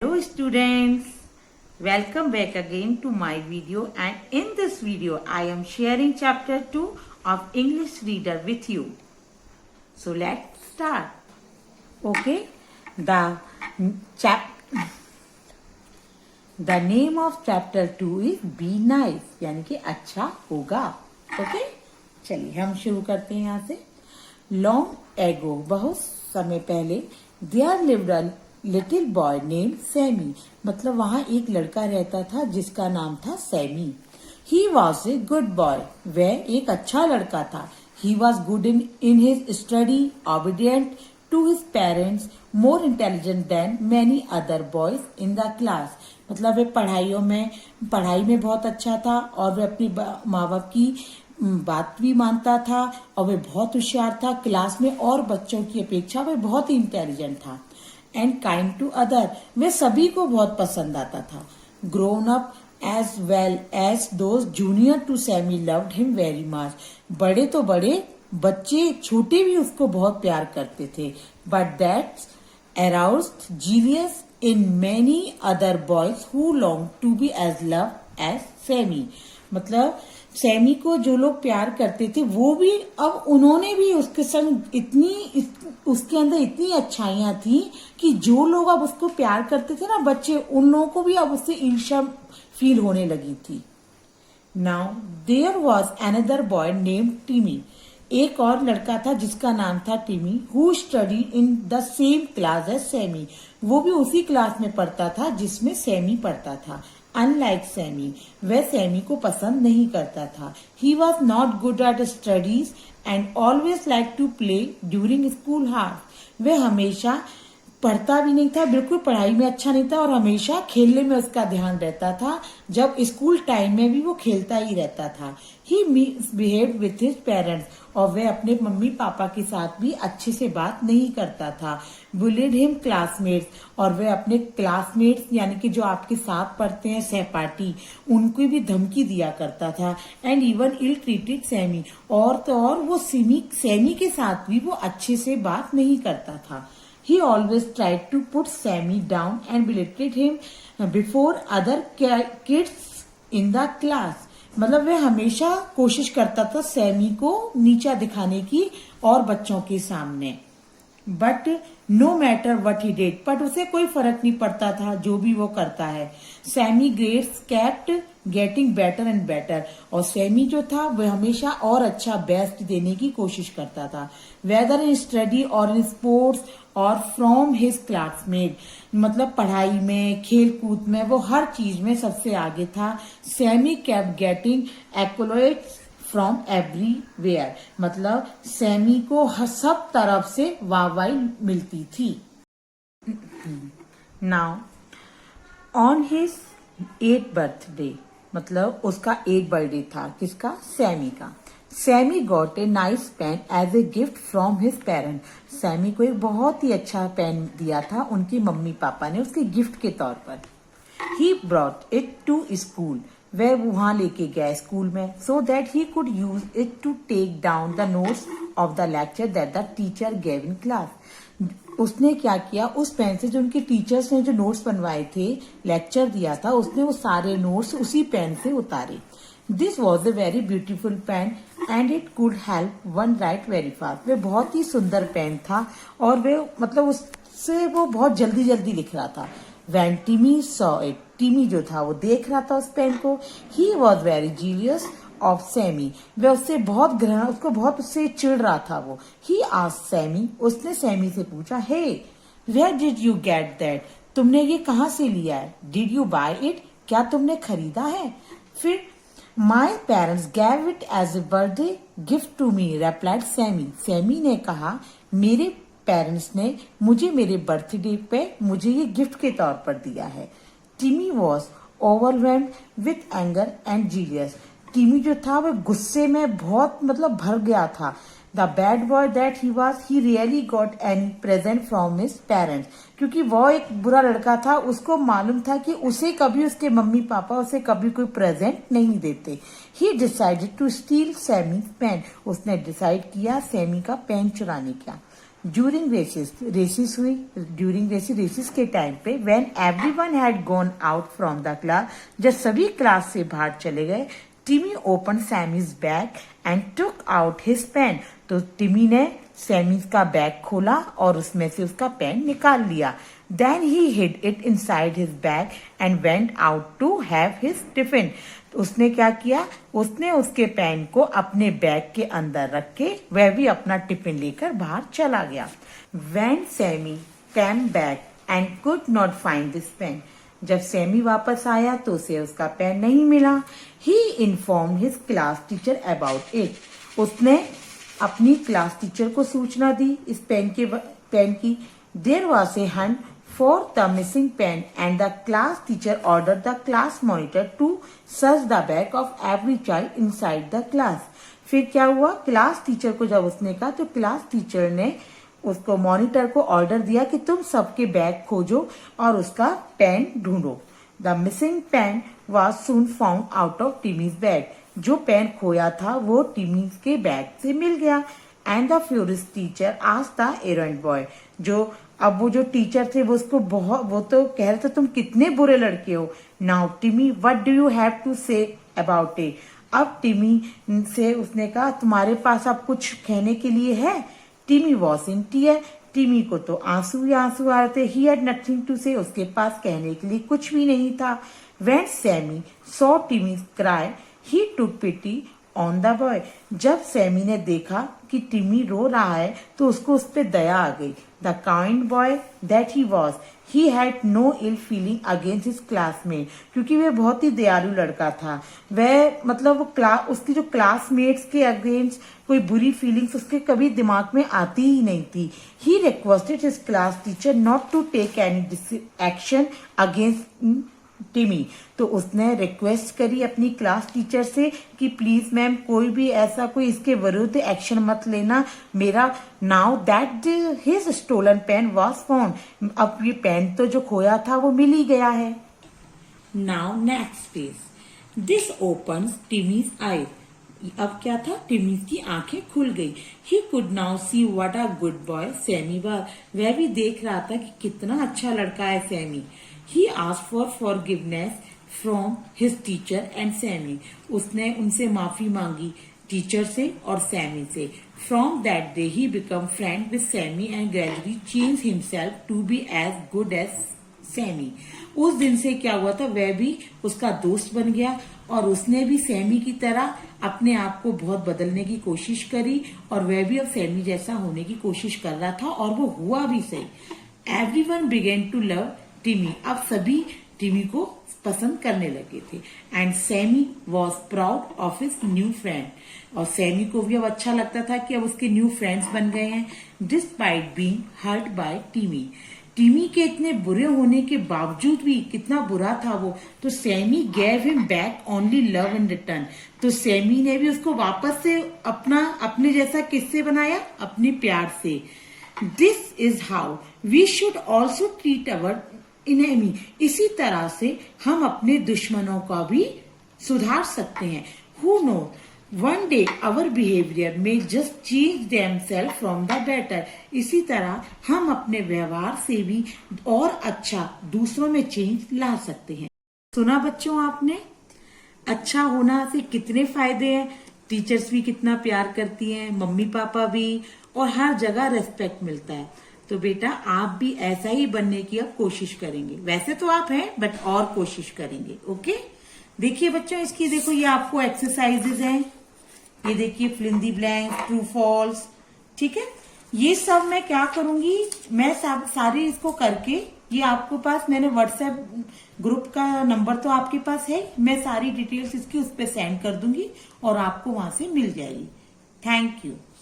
Hello students, welcome back again to my video, and in this video I am sharing chapter 2 of English Reader with you. So let's start. Okay, the name of chapter 2 is Be Nice, यानी कि अच्छा होगा. Okay, चलिए हम शुरू करते हैं यहाँ से. Long ago, बहुत समय पहले, there lived a little boy name Sammy. मतलब वहाँ एक लड़का रहता था जिसका नाम था Sammy. He was a good boy. वह एक अच्छा लड़का था. He was good in his study, obedient to his parents, more intelligent than many other boys in the class. मतलब वह पढ़ाई में बहुत अच्छा था और वह अपनी माँ बाप की बात भी मानता था और वह बहुत होशियार था. क्लास में और बच्चों की अपेक्षा वह बहुत ही इंटेलिजेंट था. And kind to other. वे सभी को बहुत पसंद आता था. Grown up as well as those junior to Sammy loved him very much. बड़े तो बड़े, बच्चे छोटे भी उसको बहुत प्यार करते थे. But that's aroused genius in many other boys who long to be as love as Sammy. मतलब सैमी को जो लोग प्यार करते थे वो भी अब उन्होंने भी उसके संग उसके अंदर इतनी अच्छाइयां थी कि जो लोग अब उसको प्यार करते थे ना बच्चे, उन लोगों को भी अब उससे ईर्ष्या फील होने लगी थी. Now there was another boy named Timmy. एक और लड़का था जिसका नाम था Timmy, who study in the same class as Sammy. वो भी उसी क्लास में पढ़ता था जिसमें सैमी पढ़ता था. अनलाइक सैमी, वह सैमी को पसंद नहीं करता था. He was not good at studies and always like to play during school hours. वह हमेशा पढ़ता भी नहीं था, बिल्कुल पढ़ाई में अच्छा नहीं था और हमेशा खेलने में उसका ध्यान रहता था. जब स्कूल टाइम में भी वो खेलता ही रहता था. ही मिसबिहेव्ड विथ हिज पेरेंट्स. और वह अपने मम्मी पापा के साथ भी अच्छे से बात नहीं करता था. Bullied him classmates. और वह अपने क्लासमेट्स यानी कि जो आपके साथ पढ़ते हैं सहपाठी, उनको भी धमकी दिया करता था. And even ill treated Sammy. और तो और वो सैमी के साथ भी वो अच्छे से बात नहीं करता था. He always tried to put Sammy down and belittled him before other kids in the class. मतलब वह हमेशा कोशिश करता था सैमी को नीचा दिखाने की और बच्चों के सामने. But no matter what he did. But उसे कोई फर्क नहीं पड़ता था जो भी वो करता है. Sammy grades kept getting better and better. और सैमी जो था वह हमेशा और अच्छा बेस्ट देने की कोशिश करता था. वेदर इन स्टडी और इन स्पोर्ट्स और फ्रॉम हिज क्लासमेट. मतलब पढ़ाई में, खेल कूद में, वो हर चीज में सबसे आगे था. Sammy kept getting accolades from everywhere. मतलब सैमी को सब तरफ से वाहवाही मिलती थी. Now on his 8th birthday, मतलब उसका 8 बर्थडे था. किसका? सैमी का. Sammy got a nice pen as a gift from his parent. Sammy को एक बहुत ही अच्छा पेन दिया था उनकी मम्मी पापा ने उसके गिफ्ट के तौर पर. He brought it to school. वह वहां लेके गया स्कूल में, so that he could use it to take down the notes of the lecture that the teacher gave in class. उसने क्या किया, उस पेन से जो उनके टीचर्स ने जो नोट्स बनवाए थे, लेक्चर दिया था, उसने वो सारे नोट्स उसी पेन से उतारे. This was a very beautiful pen and it could help one write very fast. वे बहुत ही सुंदर पेन था और वे मतलब उससे वो बहुत जल्दी जल्दी लिख रहा था. When Timmy saw it, टिमी जो था वो देख रहा था उस पेन को. He was very jealous of Sammy. वह उससे बहुत घृणा, उसको बहुत उससे चिढ़ रहा था वो. He asked Sammy, उसने सैमी से पूछा, Hey, where did you get that? तुमने ये कहाँ से लिया है? Did you buy it? क्या तुमने खरीदा है? फिर My parents gave it as a birthday gift to me, replied Sammy. Sammy ने कहा, मेरे पेरेंट्स ने मुझे मेरे बर्थडे पे मुझे ये गिफ्ट के तौर पर दिया है. टिमी was overwhelmed with anger and zealous. टिमी जो था वह गुस्से में बहुत मतलब भर गया था. The bad boy that he was, he really got any present from his parents. क्योंकि वो एक बुरा लड़का था, उसको मालूम था कि उसे कभी उसके मम्मी पापा उसे कभी कोई प्रेजेंट नहीं देते. He decided to steal Sammy pen. उसने डिसाइड किया सैमी का पेन चुराने का. ड्यूरिंग रेसिस हुई, ड्यूरिंग रेसिस के टाइम पे when everyone had gone out from the class, जब सभी क्लास से बाहर चले गए, Timmy open Sammy's bag and took out his pen, तो टिमी ने सैमी का बैग खोला और उसमें से उसका पेन निकाल लिया। Then he hid it inside his bag and went out to have his tiffin, उसने क्या किया, उसने उसके पेन को अपने बैग के अंदर रख के वह भी अपना टिफिन लेकर बाहर चला गया। When Sammy came back and could not find this pen, जब सैमी वापस आया तो उसे उसका पेन नहीं मिला। He informed his class teacher about it, उसने अपनी क्लास टीचर को सूचना दी इस पेन की। There was a hunt for the missing pen and the class teacher ordered the class monitor to search the bag of every child inside the class. फिर क्या हुआ, class teacher को जब उसने कहा तो क्लास टीचर ने उसको मॉनिटर को ऑर्डर दिया कि तुम सबके बैग खोजो और उसका पेन ढूंढो। The missing pen was soon found out of Timmy's bag, जो पेन खोया था वो टिमीज के बैग से मिल गया। And the furious teacher asked the errand boy, अब वो जो टीचर थे वो तो कह रहे थे तुम कितने बुरे लड़के हो। Now Timmy what do you have to say about it, अब टिमी से उसने कहा तुम्हारे पास अब कुछ कहने के लिए है। टिमी वॉज इन टीयर, टिमी को तो आंसू ही आंसू आ रहे थे। ही हैड नथिंग टू से, उसके पास कहने के लिए कुछ भी नहीं था। When Sammy saw Timmy cry he took pity on the boy, जब सैमी ने देखा कि टिमी रो रहा है तो उसको उस पर दया आ गई। The kind boy that he was, he had no ill feeling against his classmate, क्योंकि वह बहुत ही दयालु लड़का था। वह मतलब वो उसकी जो क्लासमेट्स के अगेंस्ट कोई बुरी फीलिंग्स उसके कभी दिमाग में आती ही नहीं थी। He requested his class teacher not to take any action against Timmy, तो उसने रिक्वेस्ट करी अपनी क्लास टीचर से कि प्लीज मैम कोई भी ऐसा कोई इसके विरुद्ध एक्शन मत लेना मेरा। Now that his stolen pen was found, अब ये पेन तो जो खोया था वो मिल ही गया है। Now next page, this opens Timmy's eye, अब क्या था, टिमीज की आंखें खुल गई। He could now see what a good boy Sammy was, वह भी देख रहा था कि कितना अच्छा लड़का है Sami. He asked for forgiveness from his teacher and Sammy, उसने उनसे माफी मांगी टीचर से और सैमी से। From that day he became friend with Sammy and gradually changed himself to be as good as Sammy. उस दिन से क्या हुआ था, वह भी उसका दोस्त बन गया और उसने भी सैमी की तरह अपने आप को बहुत बदलने की कोशिश करी और वह भी अब सैमी जैसा होने की कोशिश कर रहा था और वो हुआ भी सही। Everyone began to love टिमी, अब सभी टिमी को पसंद करने लगे थे। And Sammy was proud of his new friend, और सैमी को भी अब अच्छा लगता था कि अब उसके न्यू फ्रेंड्स बन गए हैं। डिस्पाइट बीइंग हर्ट बाय टिमी, टिमी के इतने बुरे होने के बावजूद भी, कितना बुरा था वो, तो Sammy gave him back only love in return, तो सैमी ने भी उसको वापस से अपने जैसा किससे बनाया, अपने प्यार से। This is how we should also treat our enemy, इसी तरह से हम अपने दुश्मनों का भी सुधार सकते हैं। Who know one day our behaviour में just change themselves from the better, इसी तरह हम अपने व्यवहार से भी और अच्छा दूसरों में चेंज ला सकते हैं। सुना बच्चों आपने, अच्छा होना से कितने फायदे हैं, टीचर्स भी कितना प्यार करती हैं, मम्मी पापा भी, और हर जगह रेस्पेक्ट मिलता है। तो बेटा आप भी ऐसा ही बनने की अब कोशिश करेंगे, वैसे तो आप हैं बट और कोशिश करेंगे। ओके, देखिए बच्चों इसकी, देखो ये आपको एक्सरसाइजेज हैं, ये देखिए fill in the blanks, true false, ठीक है। ये सब मैं क्या करूंगी, मैं सारी इसको करके, ये आपके पास मैंने व्हाट्सएप ग्रुप का नंबर तो आपके पास है, मैं सारी डिटेल्स इसकी उस पर सेंड कर दूंगी और आपको वहां से मिल जाएगी। Thank you.